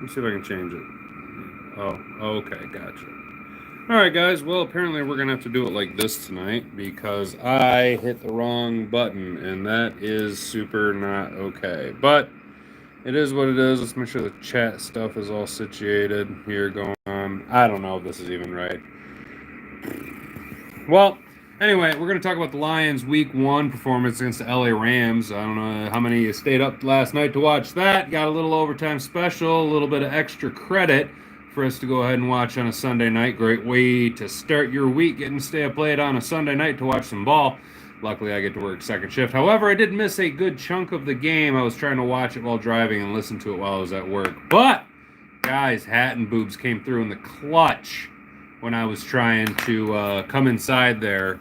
Let's see if I can change it. Oh, okay, gotcha. All right, guys. Well, apparently we're gonna have to do it like this tonight because I hit the wrong button, and that is super not okay. But it is what it is. Let's make sure the chat stuff is all situated here going on. I don't know if this is even right. Well, anyway, we're going to talk about the Lions' Week 1 performance against the LA Rams. I don't know how many of you stayed up last night to watch that. Got a little overtime special, a little bit of extra credit for us to go ahead and watch on a Sunday night. Great way to start your week, getting to stay up late on a Sunday night to watch some ball. Luckily, I get to work second shift. However, I did miss a good chunk of the game. I was trying to watch it while driving and listen to it while I was at work. But, guys, Hat and Boobs came through in the clutch when I was trying to come inside there,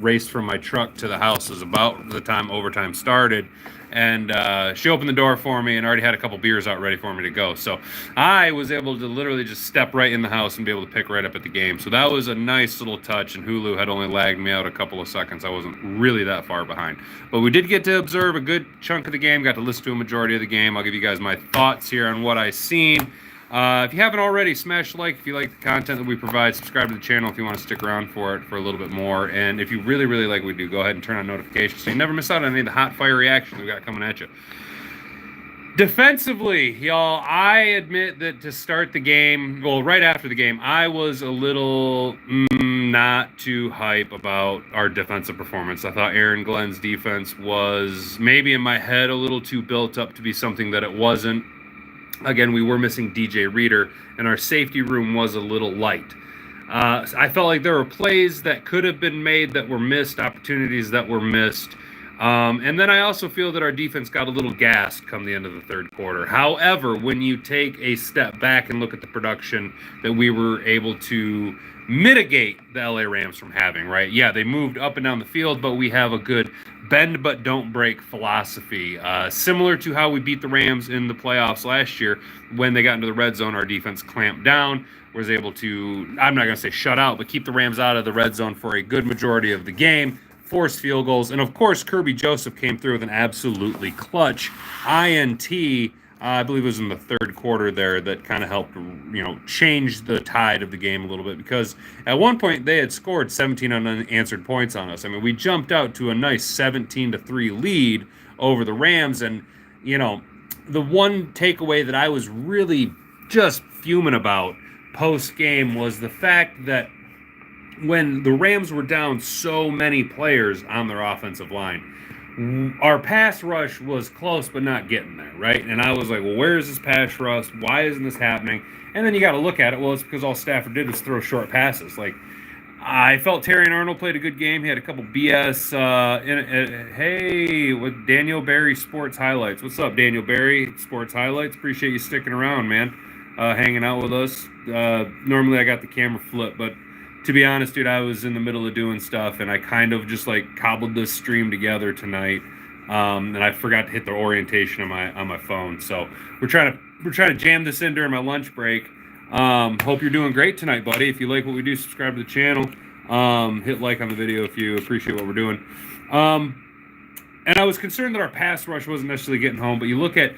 race from my truck to the house. It was about the time overtime started. And she opened the door for me and already had a couple beers out ready for me to go. So I was able to literally just step right in the house and be able to pick right up at the game. So that was a nice little touch, and Hulu had only lagged me out a couple of seconds. I wasn't really that far behind. But we did get to observe a good chunk of the game, got to listen to a majority of the game. I'll give you guys my thoughts here on what I seen. If you haven't already, smash like if you like the content that we provide. Subscribe to the channel if you want to stick around for it for a little bit more. And if you really, really like what we do, go ahead and turn on notifications so you never miss out on any of the hot fire reactions we got coming at you. Defensively, y'all, I admit that to start the game, well, right after the game, I was a little not too hype about our defensive performance. I thought Aaron Glenn's defense was maybe in my head a little too built up to be something that it wasn't. Again, we were missing DJ Reader, and our safety room was a little light. I felt like there were plays that could have been made that were missed, opportunities that were missed. And then I also feel that our defense got a little gassed come the end of the third quarter. However, when you take a step back and look at the production that we were able to mitigate the LA Rams from having, right? Yeah, they moved up and down the field, but we have a good bend but don't break philosophy. Similar to how we beat the Rams in the playoffs last year when they got into the red zone, our defense clamped down, was able to, I'm not going to say shut out, but keep the Rams out of the red zone for a good majority of the game, forced field goals. And of course, Kirby Joseph came through with an absolutely clutch INT. I believe it was in the third quarter there that kind of helped, change the tide of the game a little bit, because at one point they had scored 17 unanswered points on us. I mean, we jumped out to a nice 17-3 lead over the Rams. And, the one takeaway that I was really just fuming about post-game was the fact that when the Rams were down so many players on their offensive line, our pass rush was close but not getting there, right? And I was like, well, where is this pass rush? Why isn't this happening? And then you got to look at it. Well, it's because all Stafford did was throw short passes. Like, I felt Terrion Arnold played a good game. He had a couple BS. Hey, with Daniel Barry Sports Highlights. What's up, Daniel Barry Sports Highlights? Appreciate you sticking around, man. Hanging out with us. Normally I got the camera flipped, but to be honest, dude, I was in the middle of doing stuff, and I kind of just cobbled this stream together tonight, and I forgot to hit the orientation on my phone. So we're trying to jam this in during my lunch break. Hope you're doing great tonight, buddy. If you like what we do, subscribe to the channel. Hit like on the video if you appreciate what we're doing. And I was concerned that our pass rush wasn't necessarily getting home, but you look at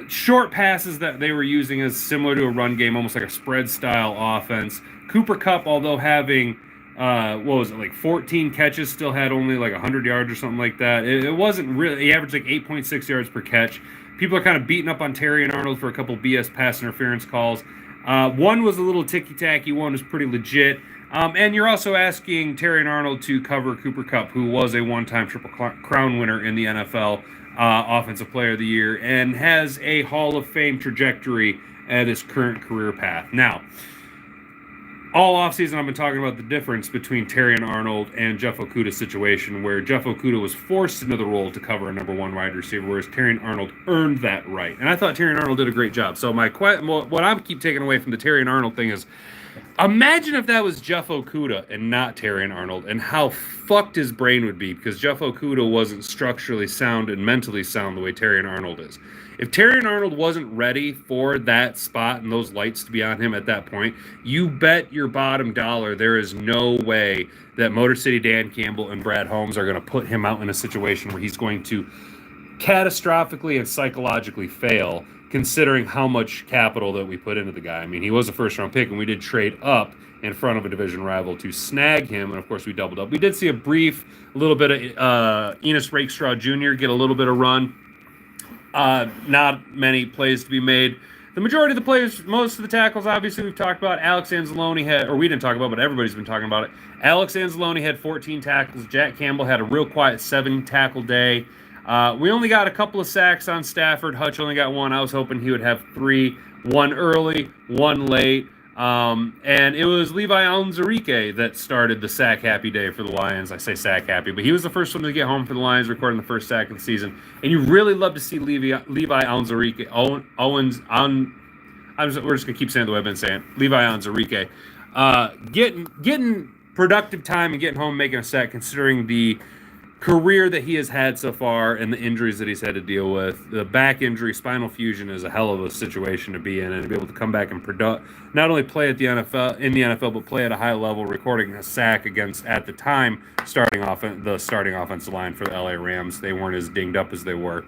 short passes that they were using as similar to a run game, almost like a spread style offense. Cooper Kupp, although having 14 catches, still had only 100 yards or something like that. It wasn't really, he averaged 8.6 yards per catch. People are kind of beating up on Terrion Arnold for a couple BS pass interference calls. One was a little ticky-tacky, one was pretty legit. And you're also asking Terrion Arnold to cover Cooper Kupp, who was a one-time Triple Crown winner in the NFL, Offensive Player of the Year, and has a Hall of Fame trajectory at his current career path. Now, all offseason, I've been talking about the difference between Terrion Arnold and Jeff Okudah's situation, where Jeff Okudah was forced into the role to cover a number one wide receiver, whereas Terrion Arnold earned that right. And I thought Terrion Arnold did a great job. So what I keep taking away from the Terrion Arnold thing is, imagine if that was Jeff Okudah and not Terrion Arnold, and how fucked his brain would be, because Jeff Okudah wasn't structurally sound and mentally sound the way Terrion Arnold is. If Terrion Arnold wasn't ready for that spot and those lights to be on him at that point, you bet your bottom dollar there is no way that Motor City Dan Campbell and Brad Holmes are going to put him out in a situation where he's going to catastrophically and psychologically fail, considering how much capital that we put into the guy. I mean, he was a first-round pick, and we did trade up in front of a division rival to snag him, and of course we doubled up. We did see a little bit of Enos Rakestraw Jr. get a little bit of run. Not many plays to be made. The majority of the players, most of the tackles, obviously we've talked about. Alex Anzalone had, or we didn't talk about, but everybody's been talking about it. Alex Anzalone had 14 tackles. Jack Campbell had a real quiet 7-tackle day. We only got a couple of sacks on Stafford. Hutch only got 1. I was hoping he would have 3. 1 early, 1 late. And it was Levi Alnzarike that started the sack happy day for the Lions. I say sack happy, but he was the first one to get home for the Lions, recording the first sack of the season. And you really love to see Levi Alnzarike, we're just gonna keep saying it the way I've been saying, Levi Alnzarike, getting productive time and getting home, making a sack, considering the career that he has had so far and the injuries that he's had to deal with. The back injury, spinal fusion, is a hell of a situation to be in, and to be able to come back and not only play at the NFL, but play at a high level, recording a sack against, at the time, the starting offensive line for the LA Rams. They weren't as dinged up as they were.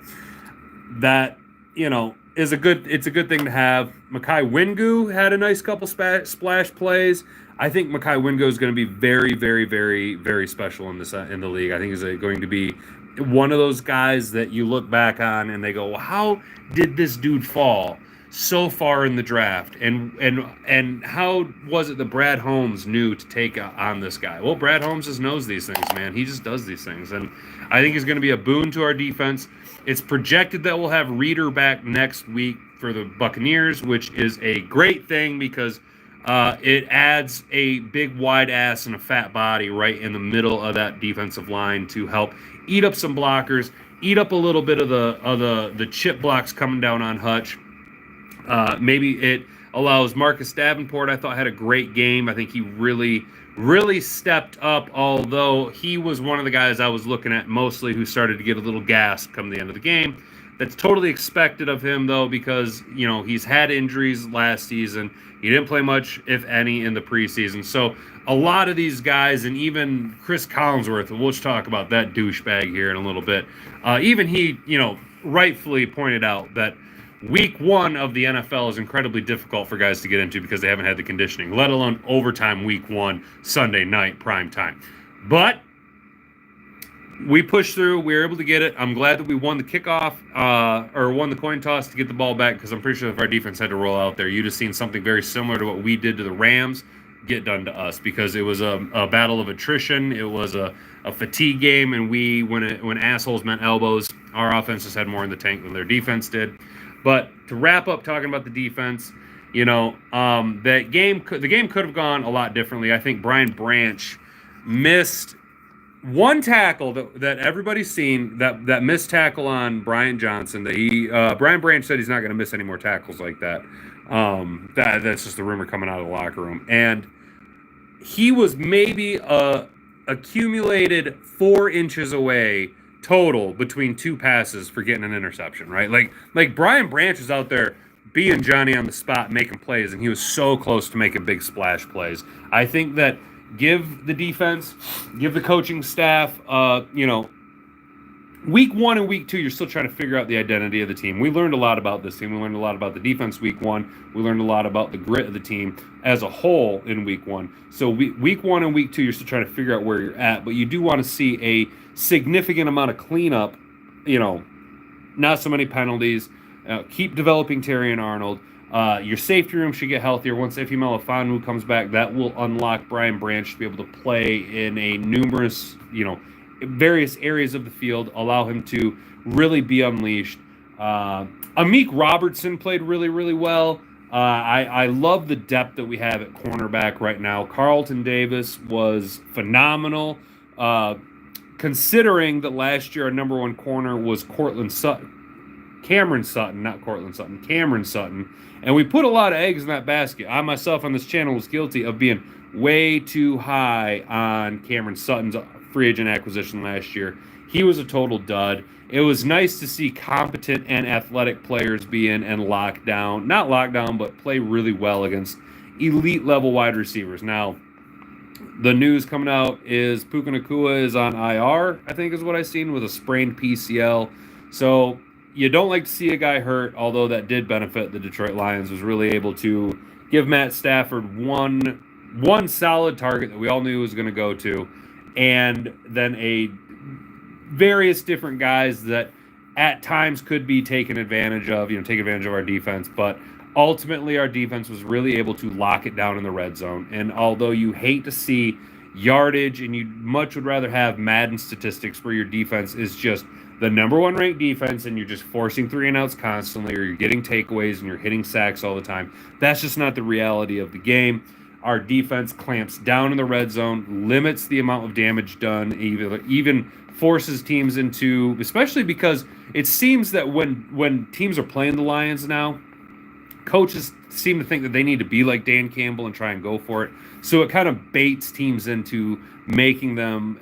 That, it's a good thing to have. Mekhi Wingu had a nice couple splash plays. I think Mekhi Wingo is going to be very, very, very, very special in the league. I think he's going to be one of those guys that you look back on and they go, well, how did this dude fall so far in the draft? And how was it that Brad Holmes knew to take on this guy? Well, Brad Holmes just knows these things, man. He just does these things. And I think he's going to be a boon to our defense. It's projected that we'll have Reeder back next week for the Buccaneers, which is a great thing because it adds a big wide ass and a fat body right in the middle of that defensive line to help eat up some blockers, eat up a little bit of the chip blocks coming down on Hutch. Maybe it allows Marcus Davenport, I thought, had a great game. I think he really, really stepped up, although he was one of the guys I was looking at mostly who started to get a little gassed come the end of the game. That's totally expected of him, though, because, he's had injuries last season. He didn't play much, if any, in the preseason. So a lot of these guys, and even Chris Collinsworth, we'll just talk about that douchebag here in a little bit. Even he, rightfully pointed out that week 1 of the NFL is incredibly difficult for guys to get into because they haven't had the conditioning, let alone overtime week 1, Sunday night, prime time. But we pushed through. We were able to get it. I'm glad that we won the kickoff or won the coin toss to get the ball back, because I'm pretty sure if our defense had to roll out there, you'd have seen something very similar to what we did to the Rams get done to us, because it was a battle of attrition. It was a fatigue game, and when assholes meant elbows, our offenses had more in the tank than their defense did. But to wrap up talking about the defense, the game could have gone a lot differently. I think Brian Branch missed one tackle that everybody's seen, that missed tackle on Brian Johnson. That Brian Branch said he's not going to miss any more tackles like that. That's just the rumor coming out of the locker room. And he was maybe accumulated 4 inches away total between 2 passes for getting an interception, right? Like Brian Branch is out there being Johnny on the spot, making plays, and he was so close to making big splash plays. I think that give the defense, give the coaching staff, week 1 and week 2, you're still trying to figure out the identity of the team. We learned a lot about this team. We learned a lot about the defense week 1. We learned a lot about the grit of the team as a whole in week 1. So week 1 and week 2, you're still trying to figure out where you're at, but you do want to see a significant amount of cleanup, not so many penalties. Keep developing Terry and Arnold. Your safety room should get healthier. Once Ife Melifonwu comes back, that will unlock Brian Branch to be able to play in a various areas of the field, allow him to really be unleashed. Amik Robertson played really, really well. I love the depth that we have at cornerback right now. Carlton Davis was phenomenal, considering that last year our number 1 corner was Cameron Sutton, and we put a lot of eggs in that basket. I myself on this channel was guilty of being way too high on Cameron Sutton's free agent acquisition last year. He was a total dud. It was nice to see competent and athletic players be in and not locked down, but play really well against elite level wide receivers. Now, the news coming out is Puka Nacua is on IR, I think is what I've seen, with a sprained PCL. So, you don't like to see a guy hurt, although that did benefit the Detroit Lions, was really able to give Matt Stafford one solid target that we all knew was going to go to, and then a various different guys that at times could be taken advantage of, take advantage of our defense, but ultimately our defense was really able to lock it down in the red zone. And although you hate to see yardage and you much would rather have Madden statistics where your defense is just the number one ranked defense and you're just forcing 3-and-outs constantly, or you're getting takeaways and you're hitting sacks all the time, that's just not the reality of the game. Our defense clamps down in the red zone, limits the amount of damage done, even forces teams into, especially because it seems that when teams are playing the Lions now, coaches seem to think that they need to be like Dan Campbell and try and go for it. So it kind of baits teams into making them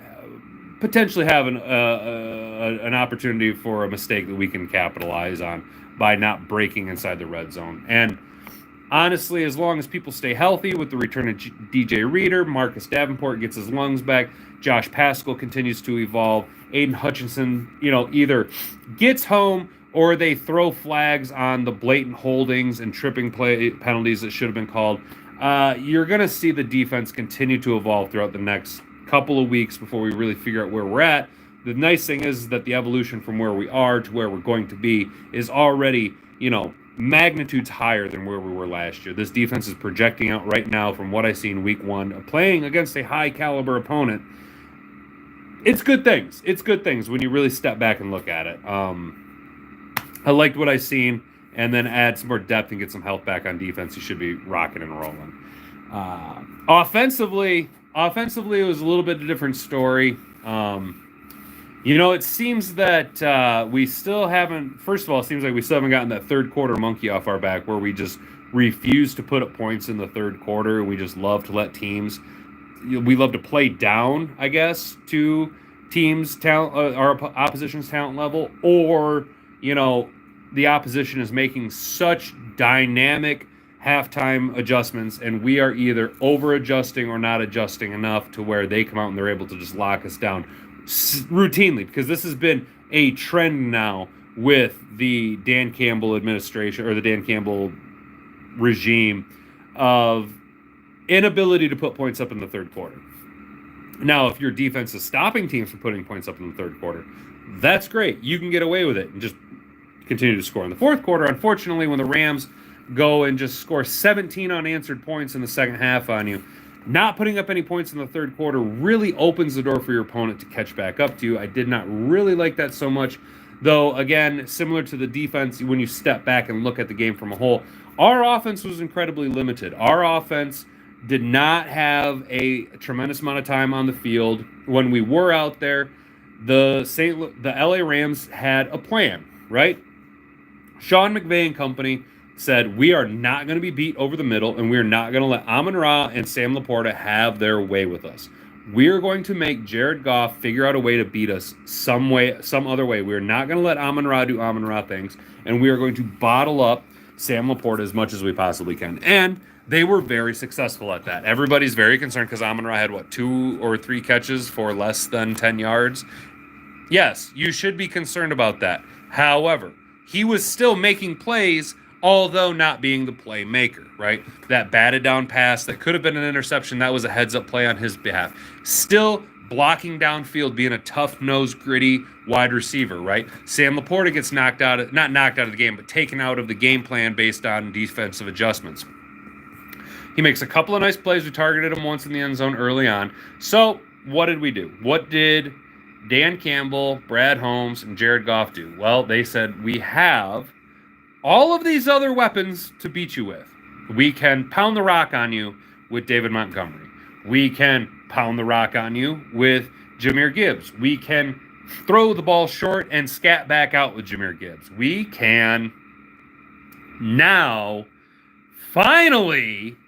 potentially have an opportunity for a mistake that we can capitalize on by not breaking inside the red zone. And honestly, as long as people stay healthy with the return of DJ Reader, Marcus Davenport gets his lungs back, Josh Paschal continues to evolve, Aiden Hutchinson, either gets home or they throw flags on the blatant holdings and tripping play penalties that should have been called, you're going to see the defense continue to evolve throughout the next couple of weeks before we really figure out where we're at. The nice thing is that the evolution from where we are to where we're going to be is already, magnitudes higher than where we were last year. This defense is projecting out right now from what I see in week one, playing against a high caliber opponent. It's good things. It's good things when you really step back and look at it. I liked what I seen, and then add some more depth and get some health back on defense. You should be rocking and rolling. Offensively, it was a little bit of a different story. It seems that we still haven't. First of all, it seems like we still haven't gotten that third quarter monkey off our back, where we just refuse to put up points in the third quarter. We just love to let teams. We love to play down, I guess, to teams' talent, our opposition's talent level, or the opposition is making such dynamic halftime adjustments, and we are either over adjusting or not adjusting enough to where they come out and they're able to just lock us down routinely, because this has been a trend now with the Dan Campbell administration or the Dan Campbell regime of inability to put points up in the third quarter. Now, if your defense is stopping teams from putting points up in the third quarter, that's great. You can get away with it and just continue to score in the fourth quarter. Unfortunately, when the Rams go and just score 17 unanswered points in the second half on you, not putting up any points in the third quarter really opens the door for your opponent to catch back up to you. I did not really like that so much, though, again, similar to the defense, when you step back and look at the game from a whole, our offense was incredibly limited. Our offense did not have a tremendous amount of time on the field. When we were out there, the LA Rams had a plan, right? Sean McVay and company said, we are not going to be beat over the middle, and we are not going to let Amon-Ra and Sam Laporta have their way with us. We are going to make Jared Goff figure out a way to beat us some other way. We are not going to let Amon-Ra do Amon-Ra things, and we are going to bottle up Sam Laporta as much as we possibly can. And they were very successful at that. Everybody's very concerned because Amon-Ra had, 2 or 3 catches for less than 10 yards? Yes, you should be concerned about that. However, he was still making plays, although not being the playmaker, right? That batted down pass that could have been an interception, that was a heads-up play on his behalf. Still blocking downfield, being a tough-nosed, gritty wide receiver, right? Sam Laporta gets not knocked out of the game, but taken out of the game plan based on defensive adjustments. He makes a couple of nice plays. We targeted him once in the end zone early on. So what did we do? What did Dan Campbell, Brad Holmes, and Jared Goff do? Well, they said, we have all of these other weapons to beat you with. We can pound the rock on you with David Montgomery. We can pound the rock on you with Jahmyr Gibbs. We can throw the ball short and scat back out with Jahmyr Gibbs. We can now, finally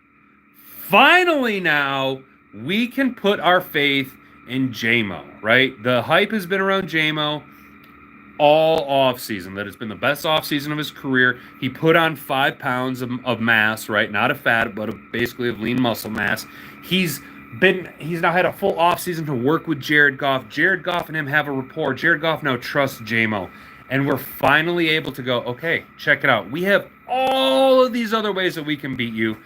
now, we can put our faith in J-Mo, right? The hype has been around J-Mo all offseason, that it's been the best offseason of his career. He put on 5 pounds of mass, right? Not of fat, but basically of lean muscle mass. He's now had a full offseason to work with Jared Goff. Jared Goff and him have a rapport. Jared Goff now trusts J-Mo. And we're finally able to go, okay, check it out. We have all of these other ways that we can beat you.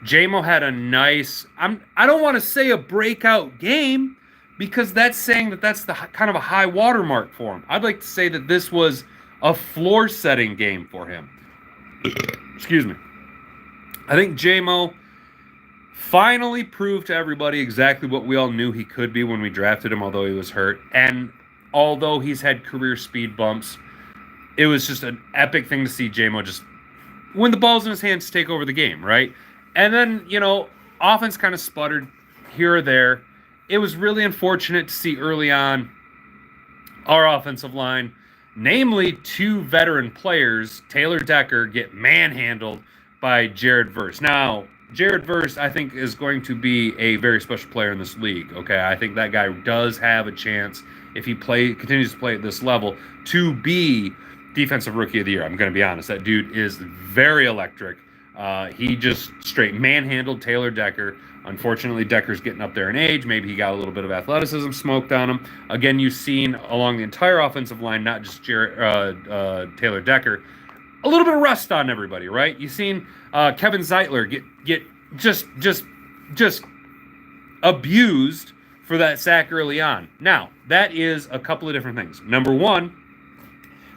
JMO had a nice, I don't want to say a breakout game, because that's saying that that's the kind of a high watermark for him. I'd like to say that this was a floor-setting game for him. Excuse me. I think JMO finally proved to everybody exactly what we all knew he could be when we drafted him, although he was hurt. And although he's had career speed bumps, it was just an epic thing to see JMO just when the ball's in his hands to take over the game, right? And then, offense kind of sputtered here or there. It was really unfortunate to see early on our offensive line, namely two veteran players, Taylor Decker, get manhandled by Jared Verse. Now, Jared Verse, I think, is going to be a very special player in this league. Okay, I think that guy does have a chance, if he continues to play at this level, to be Defensive Rookie of the Year. I'm going to be honest. That dude is very electric. He just straight manhandled Taylor Decker. Unfortunately, Decker's getting up there in age. Maybe he got a little bit of athleticism smoked on him. Again, you've seen along the entire offensive line, not just Taylor Decker, a little bit of rust on everybody, right? You've seen Kevin Zeitler get just abused for that sack early on. Now, that is a couple of different things. Number one,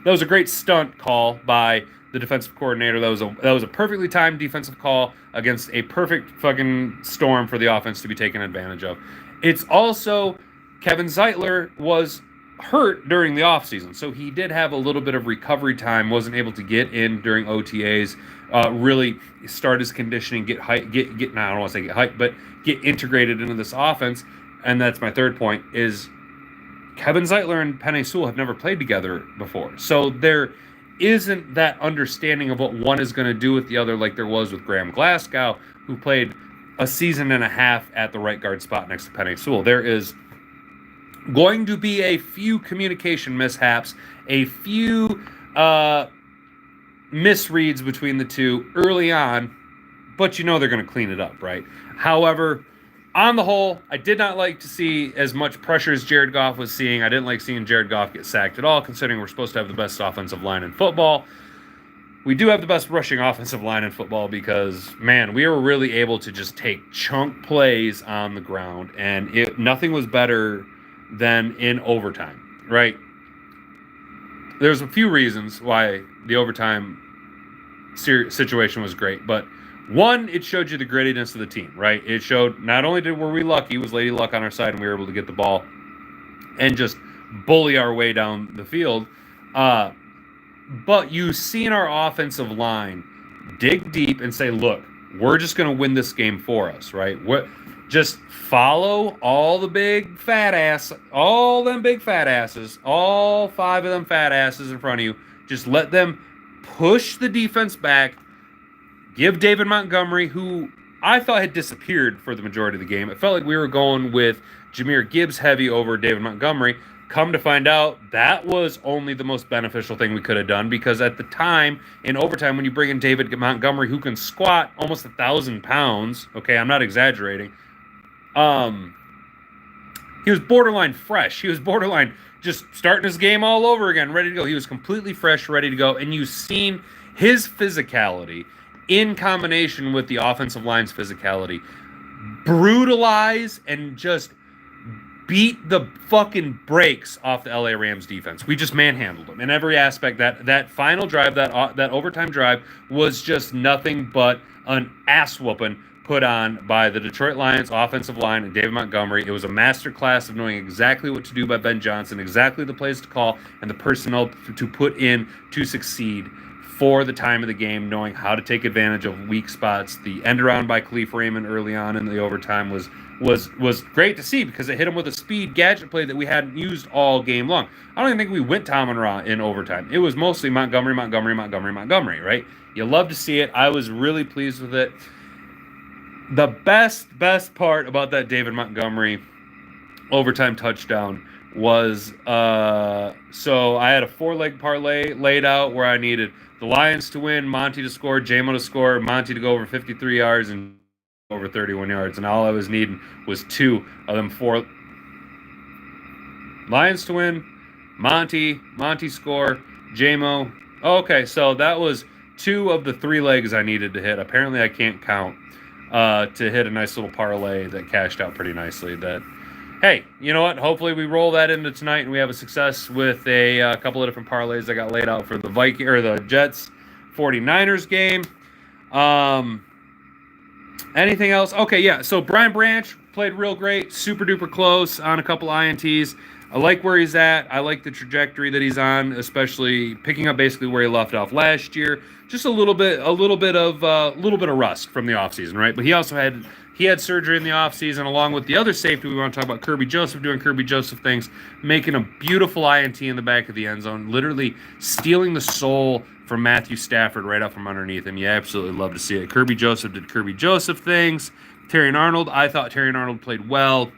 that was a great stunt call by the defensive coordinator. That was a perfectly timed defensive call against a perfect fucking storm for the offense to be taken advantage of. It's also Kevin Zeitler was hurt during the offseason, so he did have a little bit of recovery time, wasn't able to get in during OTAs, really start his conditioning, get I don't want to say get hyped, but get integrated into this offense. And that's my third point, is Kevin Zeitler and Penei Sewell have never played together before. So there isn't that understanding of what one is going to do with the other like there was with Graham Glasgow, who played a season and a half at the right guard spot next to Penei Sewell. There is going to be a few communication mishaps, a few misreads between the two early on, but they're going to clean it up, right? However, on the whole, I did not like to see as much pressure as Jared Goff was seeing. I didn't like seeing Jared Goff get sacked at all, considering we're supposed to have the best offensive line in football. We do have the best rushing offensive line in football because, man, we were really able to just take chunk plays on the ground, and nothing was better than in overtime, right? There's a few reasons why the overtime situation was great, but one, it showed you the grittiness of the team, right? It showed not only were we lucky, was Lady Luck on our side, and we were able to get the ball and just bully our way down the field. But you've seen our offensive line dig deep and say, look, we're just going to win this game for us, right? Just follow all the big fat ass, all them big fat asses, all five of them fat asses in front of you. Just let them push the defense back. Give David Montgomery, who I thought had disappeared for the majority of the game. It felt like we were going with Jahmyr Gibbs heavy over David Montgomery. Come to find out, that was only the most beneficial thing we could have done, because at the time, in overtime, when you bring in David Montgomery, who can squat almost 1,000 pounds, okay, I'm not exaggerating, he was borderline fresh. He was borderline just starting his game all over again, ready to go. He was completely fresh, ready to go, and you've seen his physicality in combination with the offensive line's physicality brutalize and just beat the fucking brakes off the LA Rams defense. We just manhandled them in every aspect. That final drive, that overtime drive, was just nothing but an ass whooping put on by the Detroit Lions offensive line and David Montgomery. It was a masterclass of knowing exactly what to do by Ben Johnson, exactly the plays to call, and the personnel to put in to succeed for the time of the game, knowing how to take advantage of weak spots. The end around by Khalif Raymond early on in the overtime was great to see, because it hit him with a speed gadget play that we hadn't used all game long. I don't even think we went Tom and Ra in overtime. It was mostly Montgomery, right? You love to see it. I was really pleased with it. The best part about that David Montgomery overtime touchdown was, so I had a 4-leg parlay laid out where I needed the Lions to win, Monty to score, JMO to score, Monty to go over 53 yards and over 31 yards. And all I was needing was 2 of them 4. Lions to win, Monty score, JMO. Oh, okay, so that was 2 of the 3 legs I needed to hit. Apparently, I can't count to hit a nice little parlay that cashed out pretty nicely. That, hey, you know what? Hopefully, we roll that into tonight and we have a success with a couple of different parlays that got laid out for the the Jets 49ers game. Anything else? Okay, yeah. So Brian Branch played real great, super duper close on a couple INTs. I like where he's at. I like the trajectory that he's on, especially picking up basically where he left off last year. Just a little bit of rust from the offseason, right? But he also had surgery in the offseason, along with the other safety we want to talk about, Kirby Joseph, doing Kirby Joseph things, making a beautiful INT in the back of the end zone, literally stealing the soul from Matthew Stafford right out from underneath him. You absolutely love to see it. Kirby Joseph did Kirby Joseph things. Terrion Arnold, I thought Terrion Arnold played well,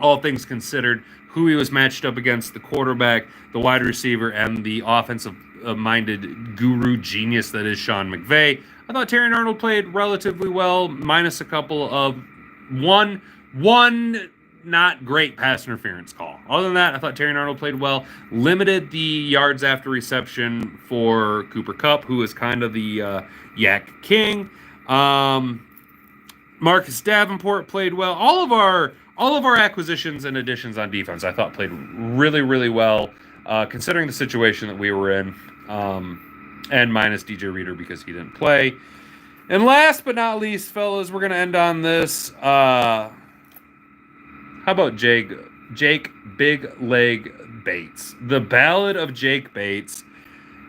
all things considered. Who he was matched up against, the quarterback, the wide receiver, and the offensive-minded guru genius that is Sean McVay. I thought Terrion Arnold played relatively well, minus a couple of one not great pass interference call. Other than that, I thought Terrion Arnold played well. Limited the yards after reception for Cooper Kupp, who is kind of the yak king. Marcus Davenport played well. All of our acquisitions and additions on defense, I thought, played really, really well, considering the situation that we were in, and minus DJ Reader because he didn't play. And last but not least, fellas, we're going to end on this. How about Jake Big Leg Bates? The Ballad of Jake Bates.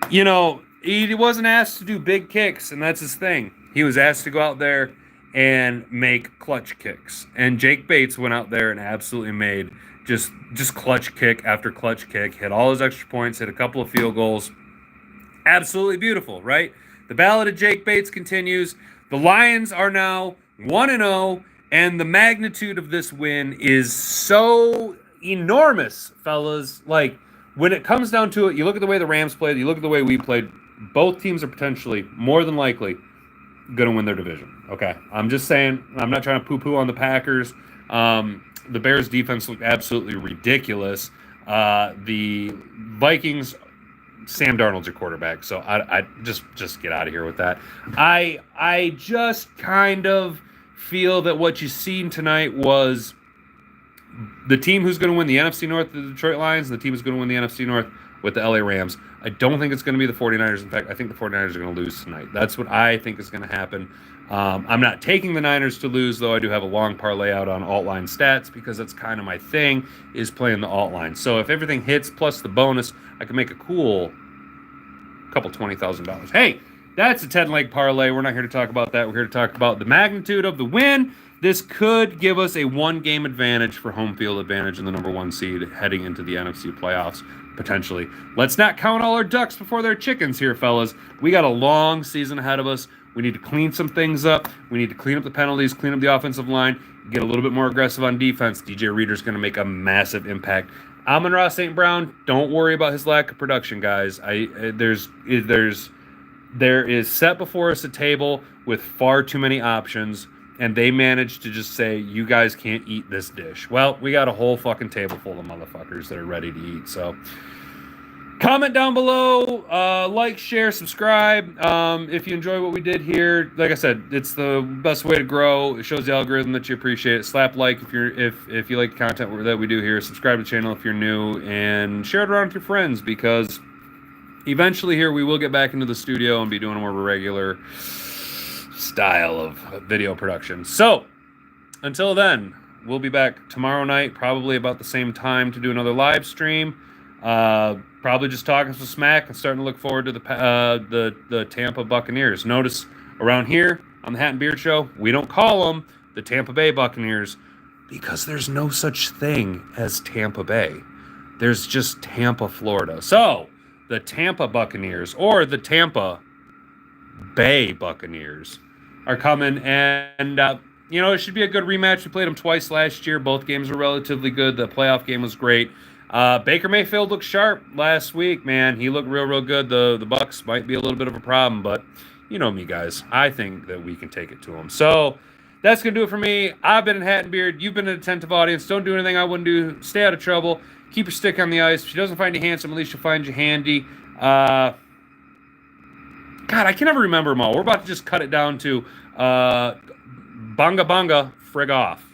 You know, he wasn't asked to do big kicks, and that's his thing. He was asked to go out there and make clutch kicks. And Jake Bates went out there and absolutely made just clutch kick after clutch kick, hit all his extra points, hit a couple of field goals. Absolutely beautiful, right? The Ballad of Jake Bates continues. The Lions are now 1-0, and the magnitude of this win is so enormous, fellas. Like, when it comes down to it, you look at the way the Rams played, you look at the way we played, both teams are potentially, more than likely, going to win their division. Okay, I'm just saying, I'm not trying to poo-poo on the Packers. The Bears defense looked absolutely ridiculous. The Vikings, Sam Darnold's your quarterback, so I just get out of here with that. I just kind of feel that what you seen tonight was the team who's going to win the NFC North, the Detroit Lions, and the team who's going to win the NFC North with the LA Rams. I don't think it's going to be the 49ers. In fact, I think the 49ers are going to lose tonight. That's what I think is going to happen. I'm not taking the Niners to lose, though I do have a long parlay out on alt line stats because that's kind of my thing, is playing the alt line. So if everything hits plus the bonus, I can make a cool couple $20,000. Hey, that's a 10-leg parlay. We're not here to talk about that. We're here to talk about the magnitude of the win. This could give us a 1-game advantage for home field advantage in the number 1 seed heading into the NFC playoffs, potentially. Let's not count all our ducks before they're chickens here, fellas. We got a long season ahead of us. We need to clean some things up. We need to clean up the penalties, clean up the offensive line, get a little bit more aggressive on defense. DJ Reader's going to make a massive impact. Amon-Ra St. Brown, don't worry about his lack of production, guys. There is set before us a table with far too many options, and they managed to just say, you guys can't eat this dish. Well, we got a whole fucking table full of motherfuckers that are ready to eat. So comment down below, like, share, subscribe. If you enjoy what we did here, like I said, it's the best way to grow. It shows the algorithm that you appreciate it. Slap like if you like the content that we do here. Subscribe to the channel if you're new, and share it around with your friends, because eventually here we will get back into the studio and be doing more of a regular style of video production. So until then, we'll be back tomorrow night, probably about the same time, to do another live stream. Probably just talking some smack and starting to look forward to the Tampa Buccaneers. Notice around here on the Hat and Beard Show, we don't call them the Tampa Bay Buccaneers because there's no such thing as Tampa Bay. There's just Tampa, Florida. So the Tampa Buccaneers, or the Tampa Bay Buccaneers, are coming, and it should be a good rematch. We played them twice last year. Both games were relatively good. The playoff game was great. Baker Mayfield looked sharp last week, man. He looked real good. The Bucs might be a little bit of a problem, but you know me, guys. I think that we can take it to them. So that's going to do it for me. I've been in Hat and Beard. You've been an attentive audience. Don't do anything I wouldn't do. Stay out of trouble. Keep your stick on the ice. If she doesn't find you handsome, at least she'll find you handy. God, I can never remember them all. We're about to just cut it down to Bonga Bonga, frig off.